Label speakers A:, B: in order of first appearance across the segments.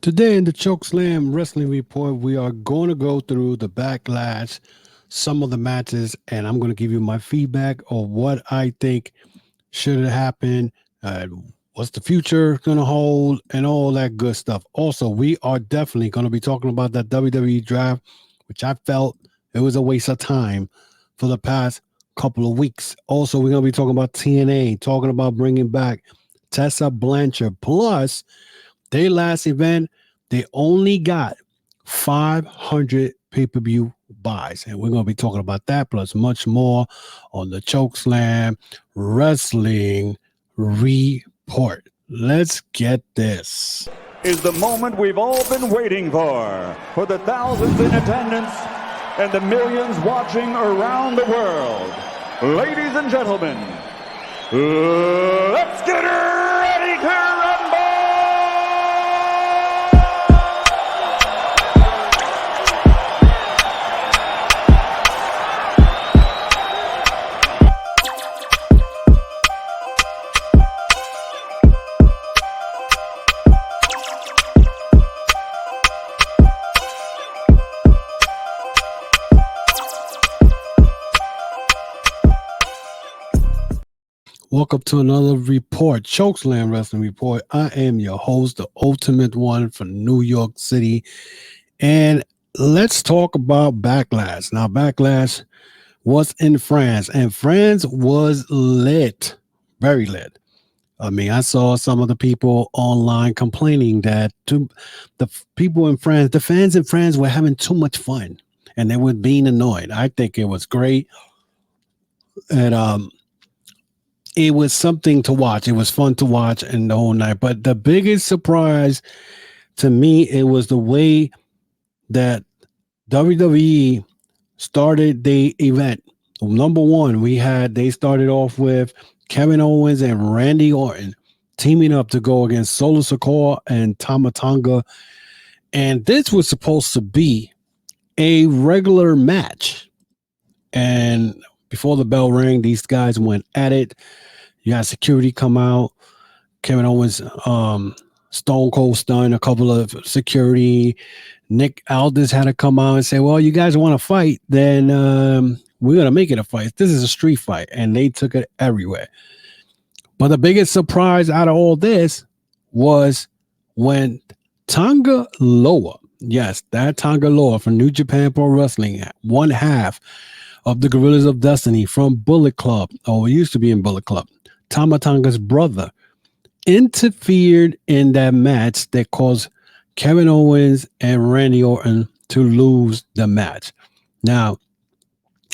A: Today in the Chokeslam Wrestling Report, we are going to go through the Backlash, some of the matches, and I'm going to give you my feedback of what I think should have happened, what's the future going to hold, and all that good stuff. Also, we are definitely going to be talking about that WWE Draft, which I felt it was a waste of time for the past couple of weeks. Also, we're going to be talking about TNA, talking about bringing back Tessa Blanchard. Plus, their last event, they only got 500 pay-per-view buys. And we're going to be talking about that plus much more on the Chokeslam Wrestling Report. Let's get this.
B: Is the moment we've all been waiting for the thousands in attendance and the millions watching around the world. Ladies and gentlemen, let's get ready to rumble!
A: Welcome to another report, Chokeslam Wrestling Report. I am your host, the ultimate one from New York City. And let's talk about Backlash. Now, Backlash was in France, and France was lit, very lit. I mean, I saw some of the people online complaining that the people in France, the fans in France were having too much fun, and they were being annoyed. I think it was great. And, it was something to watch. It was fun to watch and the whole night. But the biggest surprise to me, it was the way that WWE started the event. Number one, they started off with Kevin Owens and Randy Orton teaming up to go against Solo Sikoa and Tonga. And this was supposed to be a regular match. And before the bell rang, these guys went at it. You had security come out. Kevin Owens, Stone Cold Stun, a couple of security. Nick Aldis had to come out and say, well, you guys want to fight, then we're going to make it a fight. This is a street fight. And they took it everywhere. But the biggest surprise out of all this was when Tanga Loa, yes, that Tanga Loa from New Japan Pro Wrestling, one half of the Gorillas of Destiny from Bullet Club, or it used to be in Bullet Club, Tama Tonga's brother, interfered in that match that caused Kevin Owens and Randy Orton to lose the match. Now,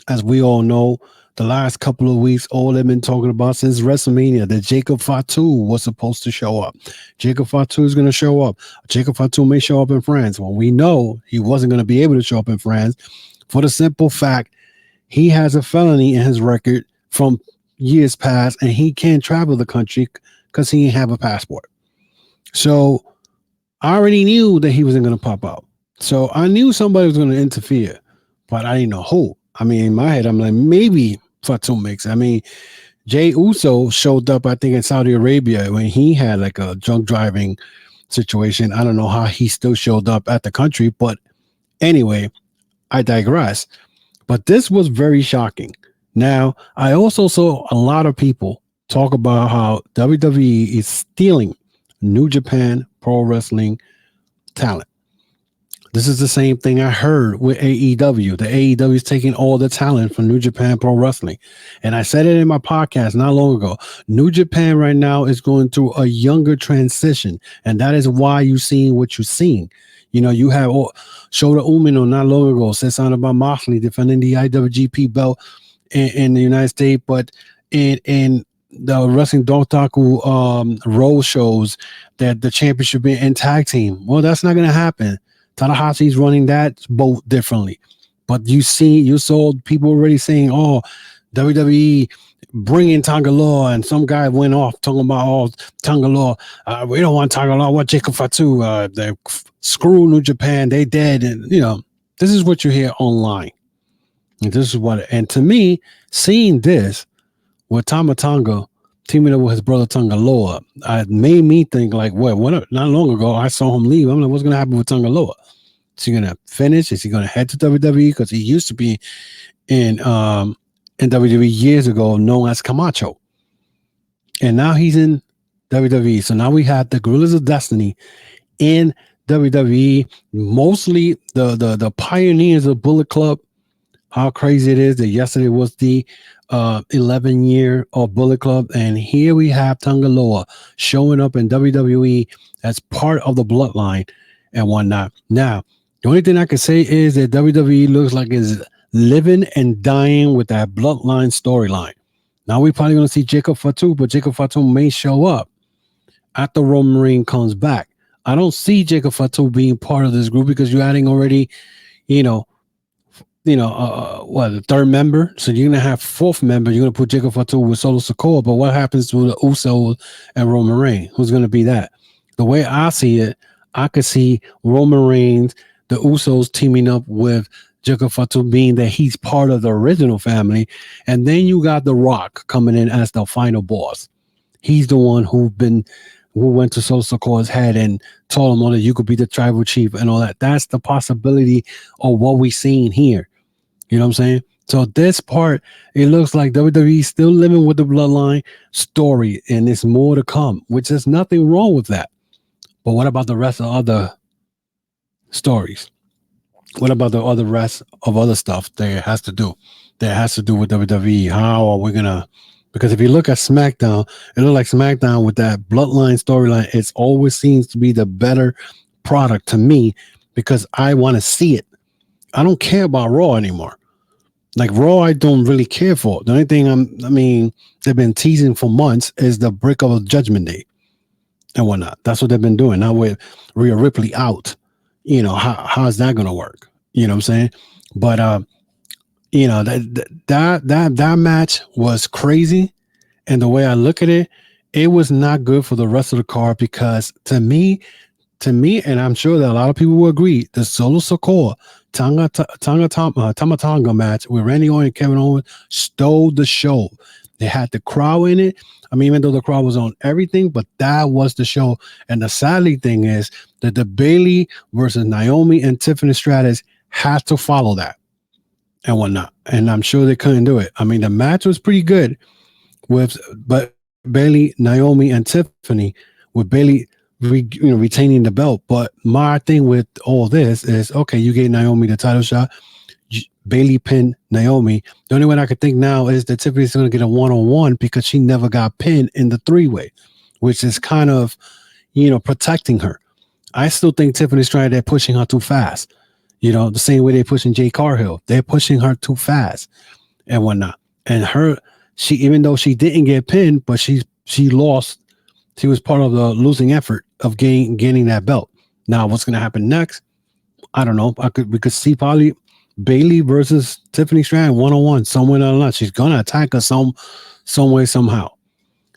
A: as we all know, the last couple of weeks, all they've been talking about since WrestleMania, that Jacob Fatu was supposed to show up. Jacob Fatu is going to show up. Jacob Fatu may show up in France. Well, we know he wasn't going to be able to show up in France for the simple fact he has a felony in his record from years past, and he can't travel the country because he didn't have a passport. So I already knew that he wasn't going to pop out. So I knew somebody was going to interfere, but I didn't know who. I mean, in my head, I'm like, maybe Fatu makes. I mean, Jay Uso showed up, I think, in Saudi Arabia when he had like a drunk driving situation. I don't know how he still showed up at the country, but anyway, I digress. But this was very shocking. Now, I also saw a lot of people talk about how WWE is stealing New Japan Pro Wrestling talent. This is the same thing I heard with AEW. The AEW is taking all the talent from New Japan Pro Wrestling. And I said it in my podcast not long ago. New Japan right now is going through a younger transition. And that is why you're seeing what you're seeing. You know, you have Shota Umino not long ago said something about Moxley defending the IWGP belt in the United States, but in the Wrestling Dotaku road shows that the championship be in tag team. Well, that's not going to happen. Tanahashi's running that boat differently. But you saw people already saying, oh, WWE bringing Tanga Loa, and some guy went off talking about, oh, Tanga Loa, we don't want Tanga Loa, what Jacob Fatu, they screw New Japan, they dead. And, you know, this is what you hear online. And this is what, and to me, seeing this with Tama Tonga teaming up with his brother Tanga Loa. It made me think like, what? Not long ago, I saw him leave. I'm like, what's gonna happen with Tanga Loa? Is he gonna finish? Is he gonna head to WWE? Because he used to be in WWE years ago, known as Camacho, and now he's in WWE. So now we have the Gorillas of Destiny in WWE, mostly the pioneers of Bullet Club. How crazy it is that yesterday was the 11-year of Bullet Club, and here we have Tanga Loa showing up in WWE as part of the Bloodline and whatnot. Now, the only thing I can say is that WWE looks like it's living and dying with that Bloodline storyline. Now we're probably going to see Jacob Fatu, but Jacob Fatu may show up after Roman Reigns comes back. I don't see Jacob Fatu being part of this group because you're adding already, the third member. So you're gonna have fourth member. You're gonna put Jacob Fatu with Solo Sikoa. But what happens to the Usos and Roman Reigns? Who's gonna be that? The way I see it, I could see Roman Reigns, the Usos teaming up with Jacob Fatu, being that he's part of the original family, and then you got The Rock coming in as the final boss. He's the one who went to Solo Sikoa's head and told him all that you could be the tribal chief and all that. That's the possibility of what we're seeing here. You know what I'm saying? So this part, it looks like WWE is still living with the Bloodline story, and there's more to come, which is nothing wrong with that. But what about the rest of other stories? What about the rest of other stuff that has to do with WWE? How are we gonna? Because if you look at SmackDown, it looks like SmackDown with that Bloodline storyline, it always seems to be the better product to me because I want to see it. I don't care about Raw anymore. Like Raw, I don't really care for. The only thing they've been teasing for months is the break of Judgment Day and whatnot. That's what they've been doing. Now with Rhea Ripley out, how is that going to work? You know what I'm saying? But that match was crazy, and the way I look at it, it was not good for the rest of the card because to me, and I'm sure that a lot of people will agree, the Solo Sikoa Tama Tonga match with Randy Orton and Kevin Owens stole the show. They had the crowd in it. I mean, even though the crowd was on everything, but that was the show. And the sadly thing is that the Bayley versus Naomi and Tiffany Stratus had to follow that and whatnot. And I'm sure they couldn't do it. I mean, the match was pretty good but Bayley, Naomi, and Tiffany, with Bayley retaining the belt. But my thing with all this is, okay, you gave Naomi the title shot. Bayley pinned Naomi. The only one I could think now is that Tiffany's going to get a one-on-one because she never got pinned in the three-way, which is kind of, protecting her. I still think Tiffany's they're pushing her too fast. The same way they're pushing Jay Cargill. They're pushing her too fast and whatnot. And she, even though she didn't get pinned, but she lost. She was part of the losing effort of gaining that belt. Now, what's going to happen next? I don't know. We could see probably Bayley versus Tiffany Stratton one-on-one somewhere down the line. She's going to attack us some way, somehow.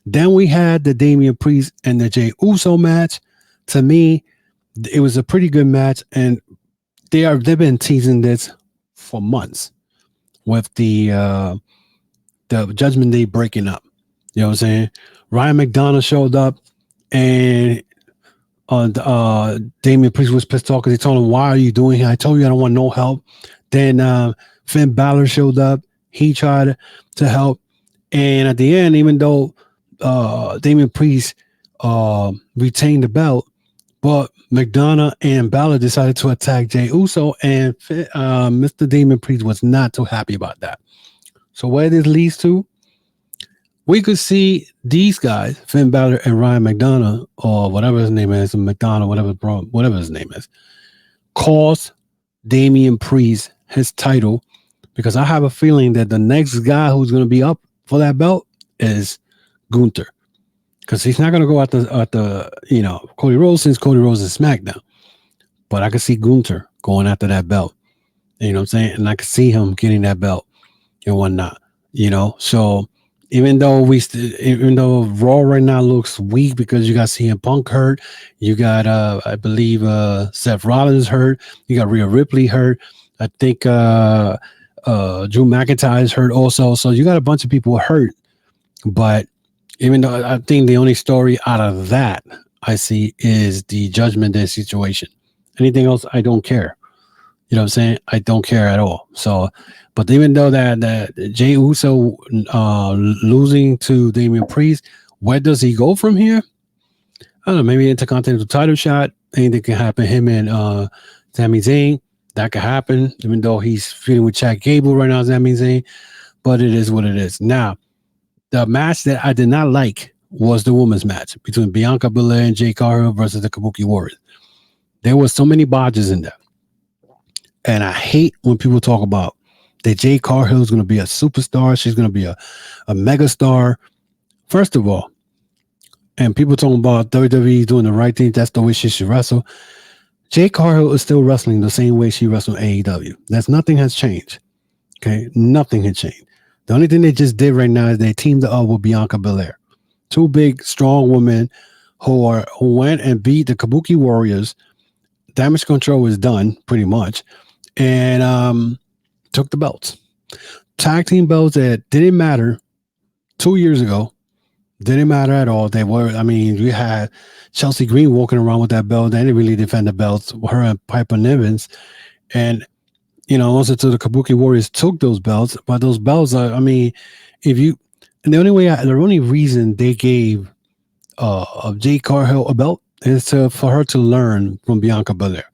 A: Then we had the Damian Priest and the Jey Uso match. To me, it was a pretty good match, and they've been teasing this for months with the Judgment Day breaking up. You know what I'm saying? Ryan McDonough showed up, and Damian Priest was pissed off because he told him, "Why are you doing here? I told you I don't want no help." Then Finn Balor showed up. He tried to help, and at the end, even though Damian Priest retained the belt, but McDonough and Balor decided to attack Jey Uso, and Mr. Damian Priest was not too happy about that. So where this leads to, we could see these guys, Finn Balor and Ryan McDonough, or whatever his name is, McDonough, whatever his name is, cost Damian Priest his title, because I have a feeling that the next guy who's going to be up for that belt is Gunther, because he's not going to go at the Cody Rhodes, since Cody Rhodes is SmackDown, but I could see Gunther going after that belt. You know what I'm saying? And I could see him getting that belt and whatnot. So even though Raw right now looks weak because you got CM Punk hurt, you got I believe Seth Rollins hurt, you got Rhea Ripley hurt, I think Drew McIntyre is hurt also. So you got a bunch of people hurt, but Even though I think the only story out of that I see is the Judgment Day situation. Anything else, I don't care. You know what I'm saying? I don't care at all. So, but even though that Jey Uso losing to Damian Priest, where does he go from here? I don't know. Maybe Intercontinental title shot. Anything can happen. Him and Sami Zayn, that could happen. Even though he's feuding with Chad Gable right now, Sami Zayn, but it is what it is. Now, the match that I did not like was the women's match between Bianca Belair and Jade Cargill versus the Kabuki Warriors. There was so many bodges in there. And I hate when people talk about that Jade Cargill is going to be a superstar. She's going to be a mega star. First of all, and people talking about WWE doing the right thing. That's the way she should wrestle. Jade Cargill is still wrestling the same way she wrestled AEW. Nothing has changed. Okay, nothing has changed. The only thing they just did right now is they teamed up with Bianca Belair, two big, strong women who went and beat the Kabuki Warriors. Damage control is done pretty much, and took the belts. Tag team belts that didn't matter 2 years ago. Didn't matter at all. They were, I mean, you had Chelsea Green walking around with that belt. They didn't really defend the belts. Her and Piper Niven. And, you know, also to the Kabuki Warriors took those belts. But those belts are, I mean, if you, and the only reason they gave Jade Cargill a belt is for her to learn from Bianca Belair.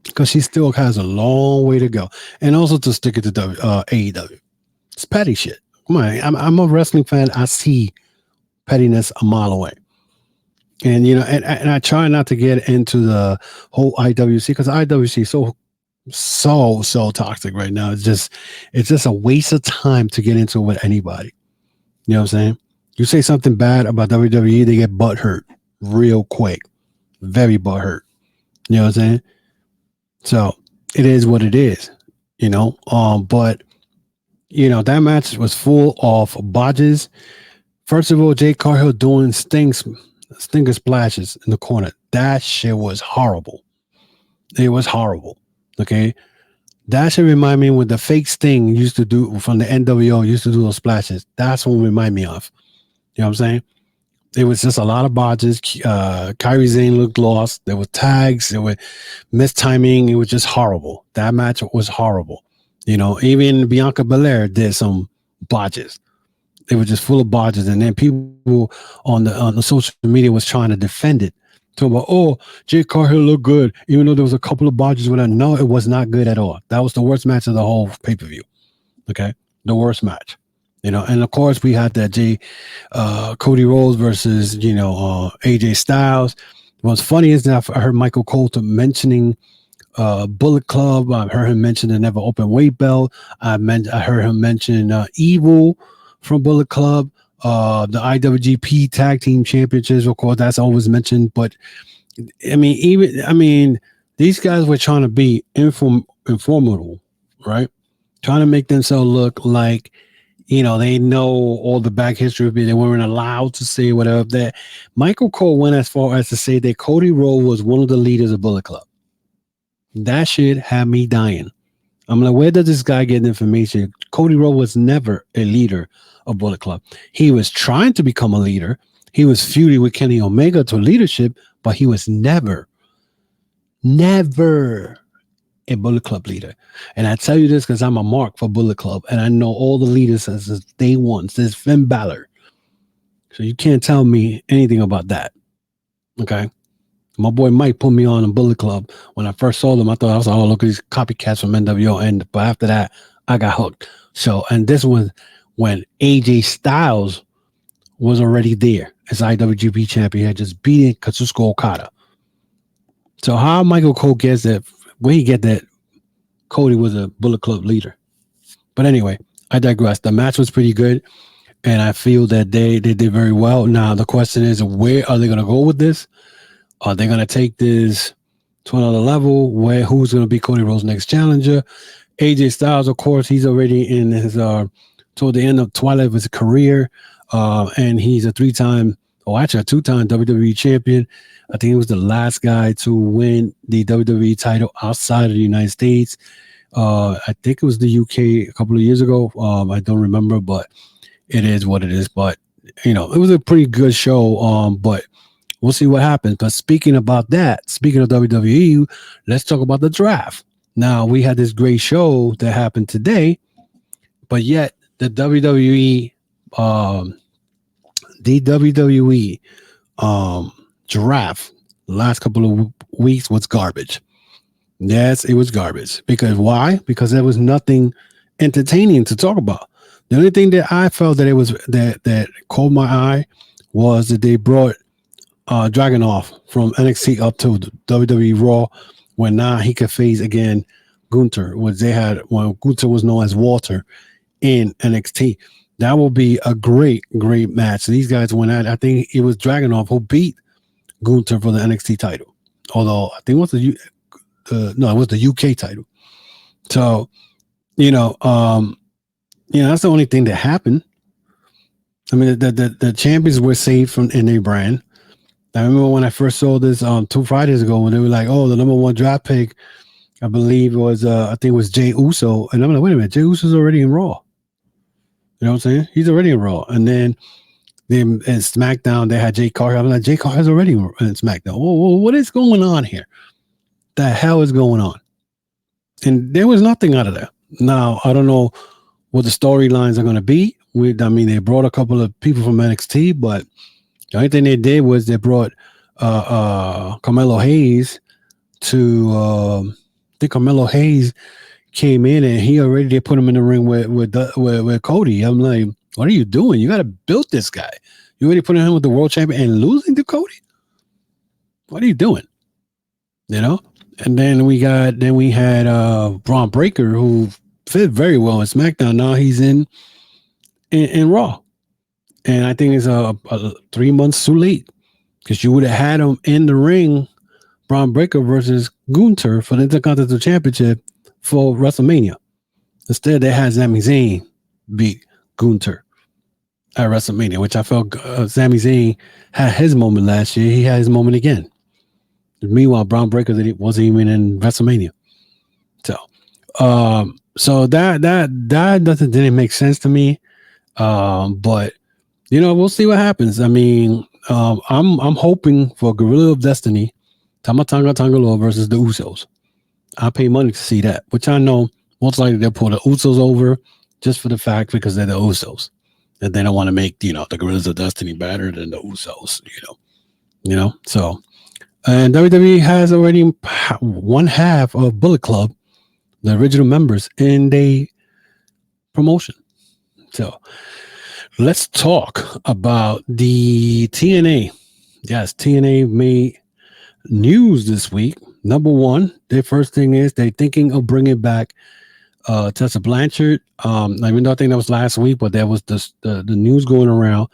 A: Because she still has a long way to go. And also to stick it to AEW. It's petty shit. Come on, I'm a wrestling fan. I see pettiness a mile away. And, you know, and I try not to get into the whole IWC because IWC is so toxic right now. It's just a waste of time to get into it with anybody. You know what I'm saying? You say something bad about WWE, they get butthurt real quick. Very butthurt. You know what I'm saying? So it is what it is, you know. But you know, that match was full of bodges. First of all, Jade Cargill doing stinger splashes in the corner. That shit was horrible. It was horrible. Okay. That should remind me when the fake Sting used to do from the NWO used to do those splashes. That's what remind me of. You know what I'm saying? It was just a lot of bodges. Kairi Sane looked lost. There were tags. There were mistiming. It was just horrible. That match was horrible. You know, even Bianca Belair did some bodges. They were just full of bodges, and then people on the social media was trying to defend it. Talking about, oh, Jade Cargill looked good, even though there was a couple of bodges with her. No, it was not good at all. That was the worst match of the whole pay-per-view. Okay, the worst match. You know, and of course we had that Cody Rhodes versus AJ Styles. What's funny is that I heard Michael Colton mentioning Bullet Club. I heard him mention the Never Open Weight belt. I heard him mention Evil from Bullet Club, the IWGP Tag Team Championships. Of course, that's always mentioned. But I mean, these guys were trying to be informative, right? Trying to make themselves look like, you know, they know all the back history of it. They weren't allowed to say whatever. That Michael Cole went as far as to say that Cody Rhodes was one of the leaders of Bullet Club. That shit had me dying. I'm like, where does this guy get information? Cody Rhodes was never a leader of Bullet Club. He was trying to become a leader. He was feuding with Kenny Omega to leadership, but he was never a Bullet Club leader. And I tell you this because I'm a mark for Bullet Club, and I know all the leaders since day one, since Finn Balor. So you can't tell me anything about that. Okay? My boy Mike put me on a Bullet Club. When I first saw them, I thought, I was like, oh, look at these copycats from NWO. But after that, I got hooked. So, and this was when AJ Styles was already there as IWGP champion. He had just beaten Kazuchika Okada. So how Michael Cole gets that, where he get that Cody was a Bullet Club leader. But anyway, I digress. The match was pretty good, and I feel that they did very well. Now, the question is, where are they going to go with this? Are they going to take this to another level? Who's going to be Cody Rhodes' next challenger? AJ Styles, of course, he's already in his toward the end of twilight of his career, and he's a two-time WWE champion. I think he was the last guy to win the WWE title outside of the United States. I think it was the UK a couple of years ago. I don't remember, but it is what it is. But it was a pretty good show. But we'll see what happens. But speaking of WWE, let's talk about the draft. Now, we had this great show that happened today, but yet the WWE draft the last couple of weeks was garbage. Yes, it was garbage. Because why? Because there was nothing entertaining to talk about. The only thing that I felt that it was that caught my eye was that they brought Dragunov from NXT up to WWE Raw, when now he could face again Gunther, which they had when Gunther was known as Walter in NXT. That will be a great match. These guys went at. I think it was Dragunov who beat Gunther for the NXT title. Although I think it was it was the UK title. So, that's the only thing that happened. I mean, the champions were saved from in their brand. I remember when I first saw this 2 Fridays ago, when they were like, "Oh, the number 1 draft pick," I believe it was I think it was Jey Uso, and I'm like, "Wait a minute, Jey Uso's already in Raw." You know what I'm saying? He's already in Raw, and then in SmackDown they had Jay Carter. I'm like, Jay Carter's already in SmackDown. Whoa, what is going on here? The hell is going on? And there was nothing out of there. Now I don't know what the storylines are going to be. They brought a couple of people from NXT, but the only thing they did was they brought Carmelo Hayes to. I think Carmelo Hayes came in and they put him in the ring with Cody. I'm like, what are you doing? You got to build this guy. You already put him with the world champion and losing to Cody. What are you doing? And then we had Braun Breaker, who fit very well in SmackDown. Now he's in Raw, and I think it's 3 months too late, because you would have had him in the ring, Braun Breaker versus Gunther for the Intercontinental Championship for WrestleMania. Instead, they had Sami Zayn beat Gunther at WrestleMania, which I felt Sami Zayn had his moment last year. He had his moment again. Meanwhile, Braun Breaker wasn't even in WrestleMania. So that didn't make sense to me. But we'll see what happens. I mean, I'm hoping for Gorilla of Destiny, Tanga Loa versus the Usos. I pay money to see that, which I know most likely they'll pull the Usos over just for the fact because they're the Usos, and they don't want to make the Gorillas of Destiny better than the Usos. So. And WWE has already one half of Bullet Club, the original members, in the promotion. So let's talk about the TNA. Yes, TNA made news this week. Number one, their first thing is they're thinking of bringing back Tessa Blanchard. Even though I think that was last week, but there was the news going around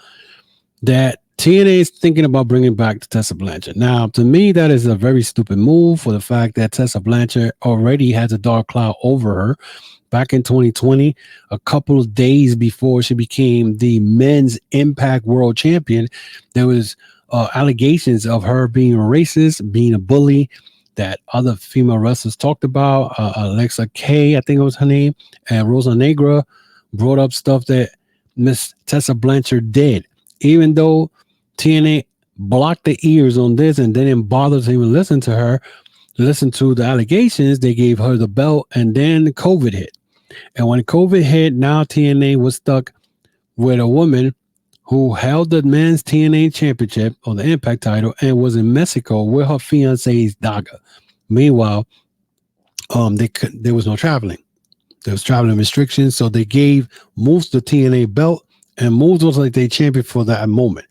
A: that TNA is thinking about bringing back Tessa Blanchard. Now, to me, that is a very stupid move, for the fact that Tessa Blanchard already has a dark cloud over her. Back in 2020, a couple of days before she became the men's Impact World Champion, there was allegations of her being racist, being a bully, that other female wrestlers talked about. Alexa Kay, I think it was her name, and Rosa Negra brought up stuff that Miss Tessa Blanchard did. Even though TNA blocked the ears on this and didn't bother to even listen to the allegations, they gave her the belt, and then COVID hit. And when COVID hit, now TNA was stuck with a woman who held the men's TNA championship or the Impact title and was in Mexico with her fiance's Daga. Meanwhile, there was no traveling. There was traveling restrictions, so they gave Moose the TNA belt, and Moose was like their champion for that moment.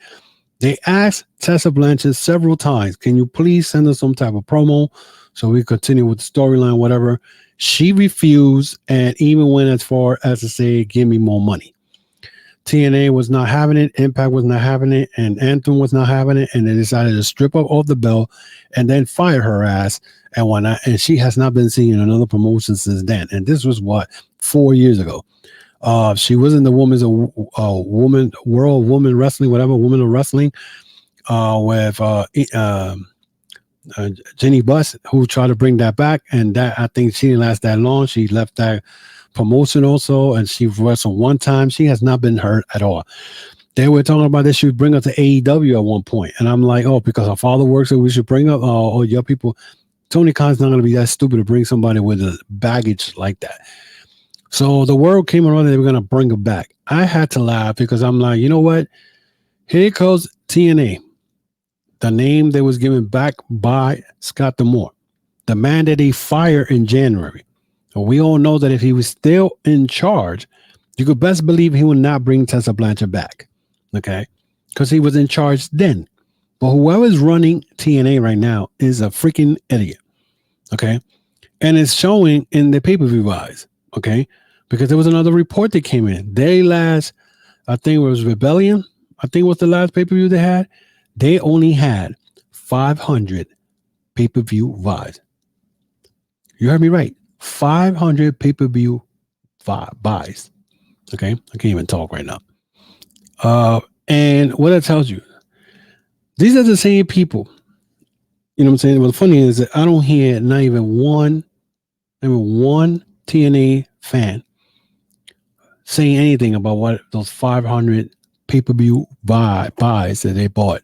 A: They asked Tessa Blanchard several times, can you please send us some type of promo so we continue with the storyline, whatever. She refused, and even went as far as to say, give me more money. TNA was not having it, Impact was not having it, and Anthem was not having it, and they decided to strip her off the belt and then fire her ass, and she has not been seen in another promotion since then. And this was 4 years ago. She was in the World Woman Wrestling, whatever, Women of Wrestling, with Jenny Buss, who tried to bring that back, and that, I think, she didn't last that long. She left that promotion also, and she wrestled one time. She has not been hurt at all. They were talking about they should bring up to AEW at one point, and I'm like, oh, because our father works, so we should bring up. Oh, your people. Tony Khan's not going to be that stupid to bring somebody with a baggage like that. So the word came around that they were going to bring him back. I had to laugh because I'm like, you know what? Here goes TNA, the name that was given back by Scott D'Amore, the man that they fired in January. So we all know that if he was still in charge, you could best believe he would not bring Tessa Blanchard back. Okay, because he was in charge then. But whoever's running TNA right now is a freaking idiot. Okay, and it's showing in the pay-per-view buys. Okay, because there was another report that came in. They last, I think it was Rebellion. I think it was the last pay-per-view they had. They only had 500 pay-per-view buys. You heard me right. 500 pay-per-view buys. Okay, I can't even talk right now. And what that tells you, these are the same people. You know what I'm saying? What's funny is that I don't hear not even one TNA fan saying anything about what those 500 pay-per-view buys that they bought,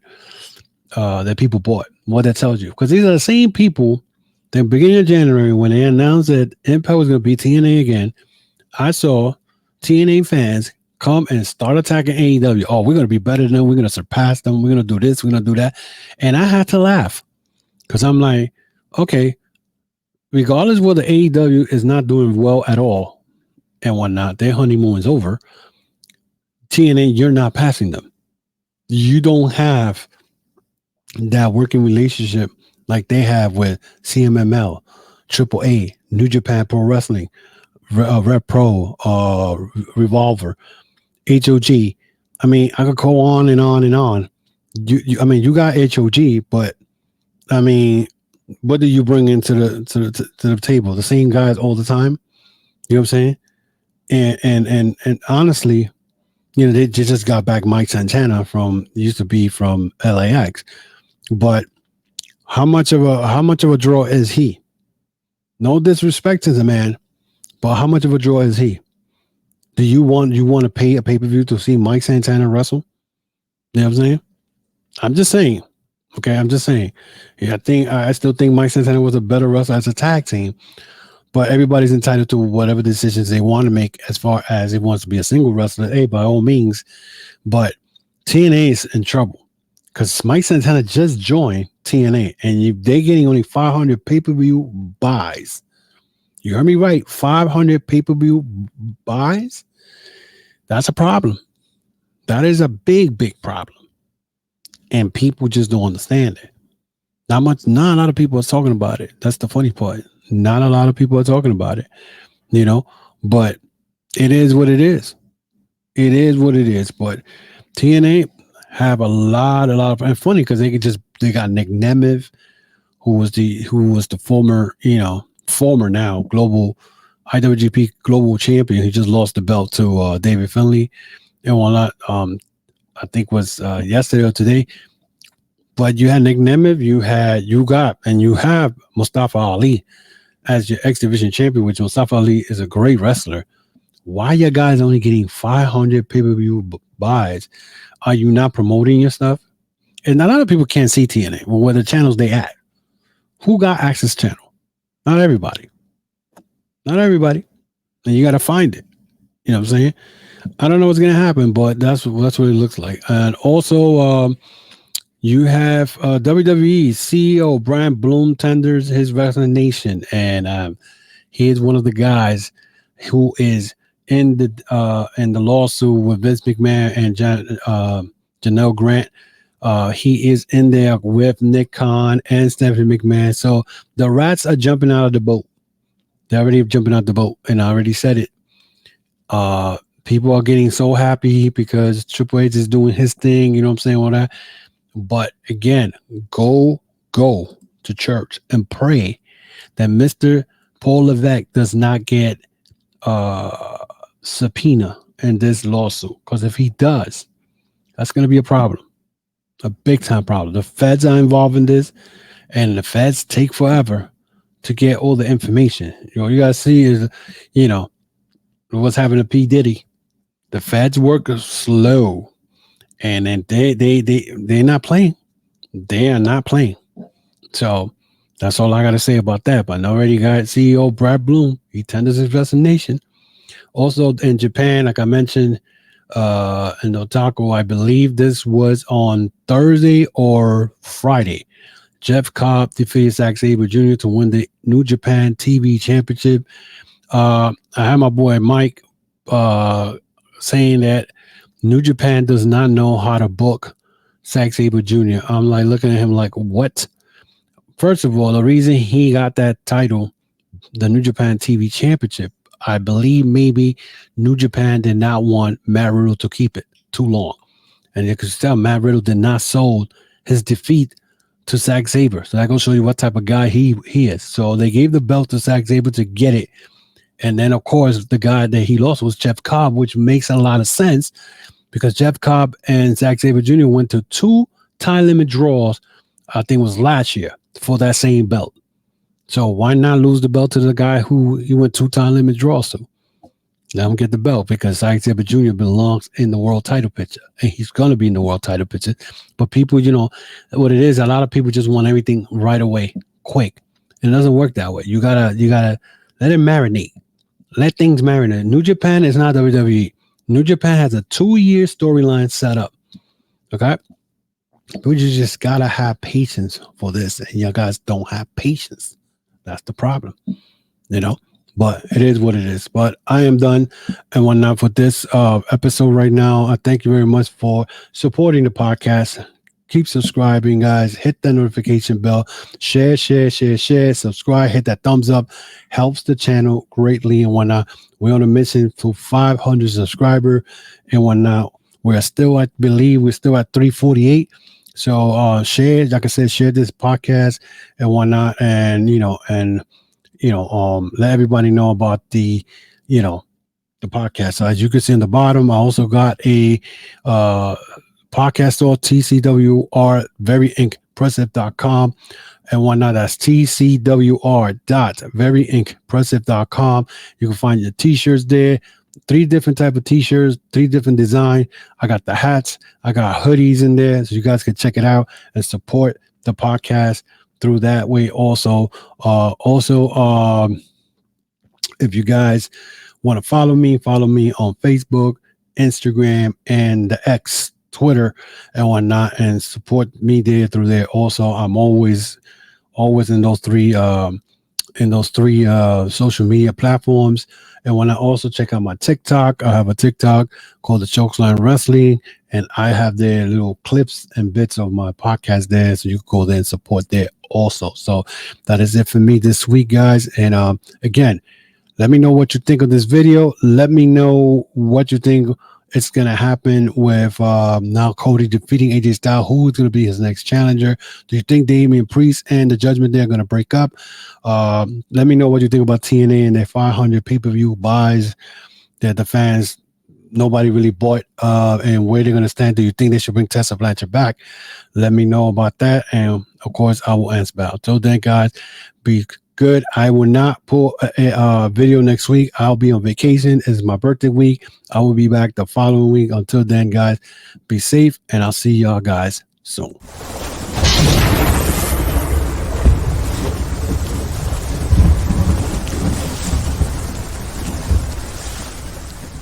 A: that people bought. What that tells you, because these are the same people that beginning of January when they announced that Impact was going to be TNA again. I saw TNA fans come and start attacking AEW. Oh, we're going to be better than them. We're going to surpass them. We're going to do this. We're going to do that. And I had to laugh because I'm like, okay, regardless whether AEW is not doing well at all and whatnot, their honeymoon is over. TNA, you're not passing them. You don't have that working relationship like they have with CMML, AAA, New Japan Pro Wrestling, Rep Pro, Revolver, HOG. I mean, I could go on and on and on. I mean, you got HOG, but I mean, what do you bring into the table? The same guys all the time. You know what I'm saying? And honestly, you know, they just got back Mike Santana used to be from LAX, but how much of a draw is he? No disrespect to the man, but how much of a draw is he? Do you want to pay a pay-per-view to see Mike Santana wrestle? You know what I'm saying? I'm just saying. Okay, I'm just saying. Yeah, I still think Mike Santana was a better wrestler as a tag team, but everybody's entitled to whatever decisions they want to make as far as he wants to be a single wrestler. Hey, by all means, but TNA is in trouble because Mike Santana just joined TNA, and they're getting only 500 pay-per-view buys. You heard me right, 500 pay-per-view buys. That's a problem. That is a big, big problem. And people just don't understand it. Not a lot of people are talking about it. That's the funny part. Not a lot of people are talking about it, you know, but it is what it is. It is what it is. But TNA have a lot of, and funny because they got Nick Nemeth, who was the former now global IWGP global champion. He just lost the belt to David Finlay and whatnot. I think was yesterday or today. But you had Nick Nemeth, you have Mustafa Ali as your X Division champion, which Mustafa Ali is a great wrestler. Why you guys only getting 500 pay-per-view buys? Are you not promoting your stuff? And a lot of people can't see TNA. Well, where the channels they at? Who got access channel? Not everybody. Not everybody. And you got to find it. You know what I'm saying? I don't know what's going to happen, but that's what it looks like. And also, you have WWE CEO Brian Bloom tenders his resignation, and he is one of the guys who is in the lawsuit with Vince McMahon and Janelle Grant. He is in there with Nick Khan and Stephanie McMahon. So the rats are jumping out of the boat. They're already jumping out the boat, and I already said it. People are getting so happy because Triple H is doing his thing. You know what I'm saying? All that. But again, go to church and pray that Mr. Paul Levesque does not get subpoena in this lawsuit. Because if he does, that's going to be a problem, a big time problem. The feds are involved in this, and the feds take forever to get all the information. You know, you guys see is, what's happening to P. Diddy. The feds work slow. and then they're not playing. They are not playing. So that's all I got to say about that. But already got CEO Brad Bloom. He tenders his resignation. Also in Japan, like I mentioned, in Otaku, I believe this was on Thursday or Friday. Jeff Cobb defeated Zack Sabre Jr. to win the New Japan TV Championship. I had my boy Mike saying that New Japan does not know how to book Zack Sabre Jr. I'm like looking at him like, what? First of all, the reason he got that title, the New Japan TV Championship, I believe maybe New Japan did not want Matt Riddle to keep it too long. And you could tell Matt Riddle did not sold his defeat to Zack Sabre. So that goes show you what type of guy he is. So they gave the belt to Zack Sabre to get it. And then, of course, the guy that he lost was Jeff Cobb, which makes a lot of sense because Jeff Cobb and Zack Sabre Jr. went to 2 time limit draws, I think it was last year, for that same belt. So why not lose the belt to the guy who he went 2 time limit draws to? Let him get the belt because Zack Sabre Jr. belongs in the world title picture. And he's going to be in the world title picture. But people, you know, what it is, a lot of people just want everything right away, quick. And it doesn't work that way. You gotta let it marinate. Let things marinate. New Japan is not WWE. New Japan has a 2-year storyline set up. Okay? But you just gotta have patience for this. And you guys don't have patience. That's the problem. You know? But it is what it is. But I am done and whatnot for this episode right now. I thank you very much for supporting the podcast. Keep subscribing, guys. Hit that notification bell. Share, subscribe, hit that thumbs up. Helps the channel greatly and whatnot. We're on a mission to 500 subscribers and whatnot. We're still at 348. So share, like I said, share this podcast and whatnot, and let everybody know about the podcast. So as you can see in the bottom, I also got a podcast store, TCWR, veryimpressive.com and whatnot. That's TCWR.veryimpressive.com. You can find your t-shirts there. 3 different type of t-shirts, 3 different design. I got the hats, I got hoodies in there, so you guys can check it out and support the podcast through that way. Also, if you guys want to follow me on Facebook, Instagram, and the X, Twitter, and whatnot, and support me there through there. Also, I'm always in those three social media platforms. And when I also check out my TikTok, I have a TikTok called the Chokeslam Wrestling, and I have their little clips and bits of my podcast there, so you can go there and support there also. So that is it for me this week, guys. And again, let me know what you think of this video. Let me know what you think it's going to happen with now Cody defeating AJ Styles. Who's going to be his next challenger? Do you think Damian Priest and the Judgment Day are going to break up? Let me know what you think about TNA and their 500 pay-per-view buys that the fans, nobody really bought, and where they're going to stand. Do you think they should bring Tessa Blanchard back? Let me know about that. And, of course, I will answer back. Until then, guys, be good. I will not pull a video next week. I'll be on vacation. It's my birthday week. I will be back the following week. Until then, guys, be safe, and I'll see y'all guys soon.